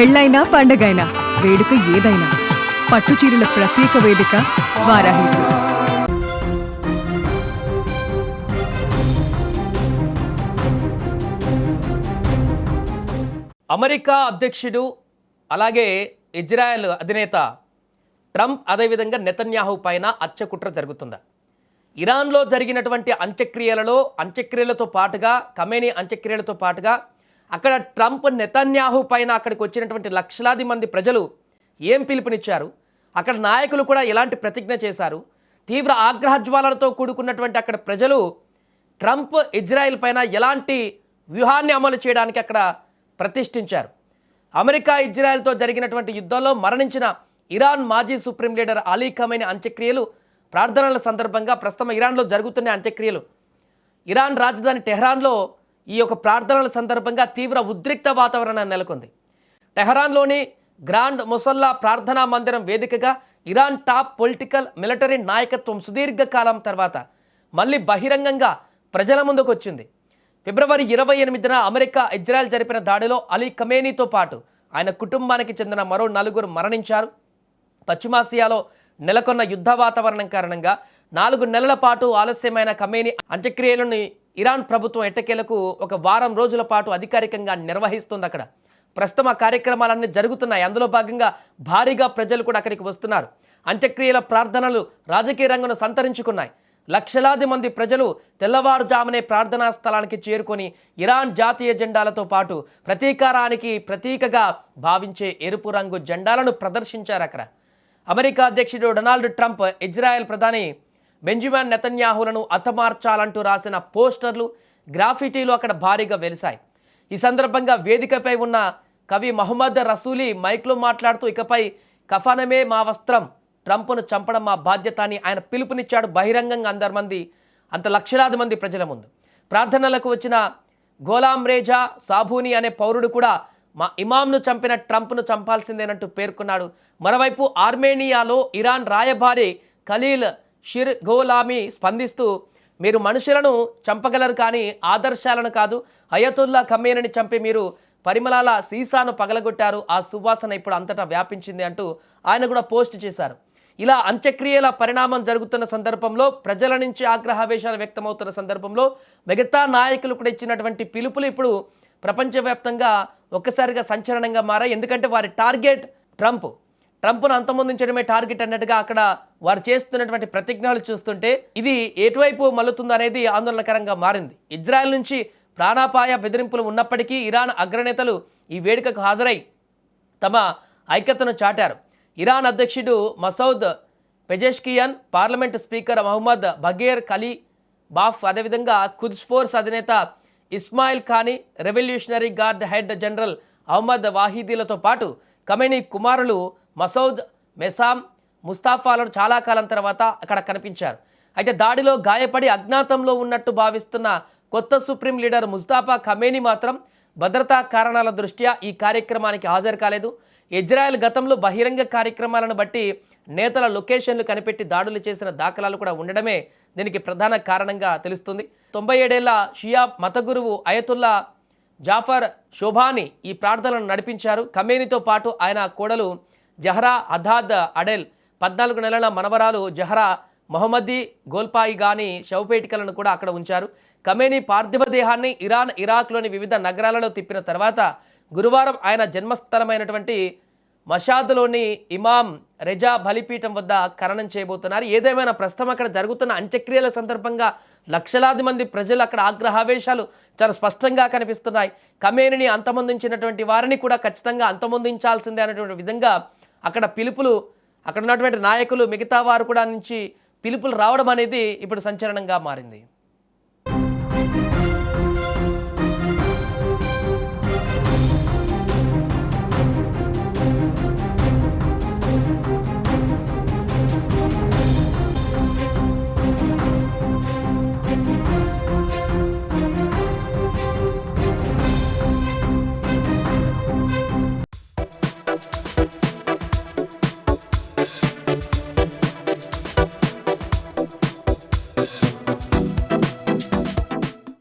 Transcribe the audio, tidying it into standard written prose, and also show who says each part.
Speaker 1: పెళ్ళైనా పండగైనా వేడుక ఏదైనా పట్టుచీరల ప్రత్యేక వేదిక వారాహి సిల్క్స్.
Speaker 2: అమెరికా అధ్యక్షుడు అలాగే ఇజ్రాయెల్ అధినేత ట్రంప్ అదేవిధంగా నెతన్యాహు పైన హత్యకుట్ర జరుగుతుందా? ఇరాన్లో జరిగినటువంటి అంత్యక్రియలతో పాటుగా ఖమేనీ అంత్యక్రియలతో పాటుగా అక్కడ ట్రంప్ నెతన్యాహు పైన అక్కడికి వచ్చినటువంటి లక్షలాది మంది ప్రజలు ఏం పిలుపునిచ్చారు, అక్కడ నాయకులు కూడా ఎలాంటి ప్రతిజ్ఞ చేశారు, తీవ్ర ఆగ్రహజ్వాలలతో కూడుకున్నటువంటి అక్కడ ప్రజలు ట్రంప్ ఇజ్రాయెల్ పైన ఎలాంటి వ్యూహాన్ని అమలు చేయడానికి అక్కడ ప్రతిష్ఠించారు. అమెరికా ఇజ్రాయెల్తో జరిగినటువంటి యుద్ధంలో మరణించిన ఇరాన్ మాజీ సుప్రీం లీడర్ అలీ ఖమేనీ అంత్యక్రియలు ప్రార్థనల సందర్భంగా ప్రస్తుతం ఇరాన్లో జరుగుతున్న అంత్యక్రియలు, ఇరాన్ రాజధాని టెహ్రాన్లో ఈ యొక్క ప్రార్థనల సందర్భంగా తీవ్ర ఉద్రిక్త వాతావరణం నెలకొంది. టెహ్రాన్లోని గ్రాండ్ ముసల్లా ప్రార్థనా మందిరం వేదికగా ఇరాన్ టాప్ పొలిటికల్ మిలిటరీ నాయకత్వం సుదీర్ఘకాలం తర్వాత మళ్ళీ బహిరంగంగా ప్రజల ముందుకు వచ్చింది. ఫిబ్రవరి 28న అమెరికా ఇజ్రాయెల్ జరిపిన దాడిలో అలీ ఖమేనీతో పాటు ఆయన కుటుంబానికి చెందిన మరో 4 మరణించారు. పశ్చిమాసియాలో నెలకొన్న యుద్ధ వాతావరణం కారణంగా 4 నెలల పాటు ఆలస్యమైన ఖమేనీ అంత్యక్రియలను ఇరాన్ ప్రభుత్వం ఎట్టకేలకు ఒక వారం రోజుల పాటు అధికారికంగా నిర్వహిస్తుంది. అక్కడ ప్రస్తుతం ఆ కార్యక్రమాలన్నీ జరుగుతున్నాయి. అందులో భాగంగా భారీగా ప్రజలు కూడా అక్కడికి వస్తున్నారు. అంత్యక్రియల ప్రార్థనలు రాజకీయ రంగంను సంతరించుకున్నాయి. లక్షలాది మంది ప్రజలు తెల్లవారుజామునే ప్రార్థనా స్థలానికి చేరుకొని ఇరాన్ జాతీయ జెండాలతో పాటు ప్రతీకారానికి ప్రతీకగా భావించే ఎరుపు రంగు జెండాలను ప్రదర్శించారు. అక్కడ అమెరికా అధ్యక్షుడు డొనాల్డ్ ట్రంప్ ఇజ్రాయెల్ ప్రధాని బెంజమిన్ నెతన్యాహులను హతమార్చాలంటూ రాసిన పోస్టర్లు, గ్రాఫిటీలు అక్కడ భారీగా వెలిశాయి. ఈ సందర్భంగా వేదికపై ఉన్న కవి మహమ్మద్ రసూలీ మైక్లో మాట్లాడుతూ ఇకపై కఫనమే మా వస్త్రం, ట్రంప్ను చంపడం మా బాధ్యత అని ఆయన పిలుపునిచ్చాడు బహిరంగంగా అంత లక్షలాది మంది ప్రజల ముందు. ప్రార్థనలకు వచ్చిన గోలాం రేజా సాబూని అనే పౌరుడు కూడా మా ఇమాంను చంపిన ట్రంప్ను చంపాల్సిందేనంటూ పేర్కొన్నాడు. మరోవైపు ఆర్మేనియాలో ఇరాన్ రాయబారి ఖలీల్ షిర్ గోలామి స్పందిస్తూ మీరు మనుషులను చంపగలరు కానీ ఆదర్శాలను కాదు, అయతుల్లా ఖమేనీని చంపి మీరు పరిమళాల సీసాను పగలగొట్టారు, ఆ సువాసన ఇప్పుడు అంతటా వ్యాపించింది అంటూ ఆయన కూడా పోస్ట్ చేశారు. ఇలా అంత్యక్రియల పరిణామం జరుగుతున్న సందర్భంలో ప్రజల నుంచి ఆగ్రహావేశాలు వ్యక్తమవుతున్న సందర్భంలో మిగతా నాయకులు కూడా ఇచ్చినటువంటి పిలుపులు ఇప్పుడు ప్రపంచవ్యాప్తంగా ఒక్కసారిగా సంచలనంగా మారాయి. ఎందుకంటే వారి టార్గెట్ ట్రంప్ను అంతమొందించడమే టార్గెట్ అన్నట్టుగా అక్కడ వారు చేస్తున్నటువంటి ప్రతిజ్ఞలు చూస్తుంటే ఇది ఎటువైపు మల్లుతుందో అనేది ఆందోళనకరంగా మారింది. ఇజ్రాయెల్ నుంచి ప్రాణాపాయ బెదిరింపులు ఉన్నప్పటికీ ఇరాన్ అగ్రనేతలు ఈ వేడుకకు హాజరై తమ ఐక్యతను చాటారు. ఇరాన్ అధ్యక్షుడు Masoud Pezeshkian, parliament speaker Mohammad Bagher Qalibaf, అదేవిధంగా ఖుద్స్ ఫోర్స్ అధినేత Ismail Qaani, revolutionary guard head general Ahmad వాహిదీలతో పాటు ఖమేనీ కుమారులు మసౌద్, మెసామ్, ముస్తాఫాలను చాలా కాలం తర్వాత అక్కడ కనిపించారు. అయితే దాడిలో గాయపడి అజ్ఞాతంలో ఉన్నట్టు భావిస్తున్న కొత్త సుప్రీం లీడర్ ముస్తాఫా ఖమేనీ మాత్రం భద్రతా కారణాల దృష్ట్యా ఈ కార్యక్రమానికి హాజరు కాలేదు. ఇజ్రాయెల్ గతంలో బహిరంగ కార్యక్రమాలను బట్టి నేతల లొకేషన్లు కనిపెట్టి దాడులు చేసిన దాఖలాలు కూడా ఉండడమే దీనికి ప్రధాన కారణంగా తెలుస్తుంది. 97 ఏళ్ల షియా మత గురువు అయతుల్లా జాఫర్ షోభాని ఈ ప్రార్థనలను నడిపించారు. ఖమేనీతో పాటు ఆయన కోడలు జహ్రా అదాద్ అడెల్, 14 నెలల మనవరాలు జహ్రా మొహమ్మదీ గోల్పాయి గాని శవపేటికలను కూడా అక్కడ ఉంచారు. ఖమేనీ పార్థివ దేహాన్ని ఇరాక్లోని వివిధ నగరాలలో తిప్పిన తర్వాత గురువారం ఆయన జన్మస్థలమైనటువంటి మషాద్లోని ఇమాం రెజా బలిపీఠం వద్ద ఖననం చేయబోతున్నారు. ఏదేమైనా ప్రస్తుతం అక్కడ జరుగుతున్న అంత్యక్రియల సందర్భంగా లక్షలాది మంది ప్రజలు అక్కడ ఆగ్రహావేశాలు చాలా స్పష్టంగా కనిపిస్తున్నాయి. ఖమేనీని అంతమొందించినటువంటి వారిని కూడా ఖచ్చితంగా అంతమొందించాల్సిందే అనేటువంటి విధంగా అక్కడ పిలుపులు, అక్కడ ఉన్నటువంటి నాయకులు మిగతా వారు కూడా నుంచి పిలుపులు రావడం అనేది ఇప్పుడు సంచలనంగా మారింది.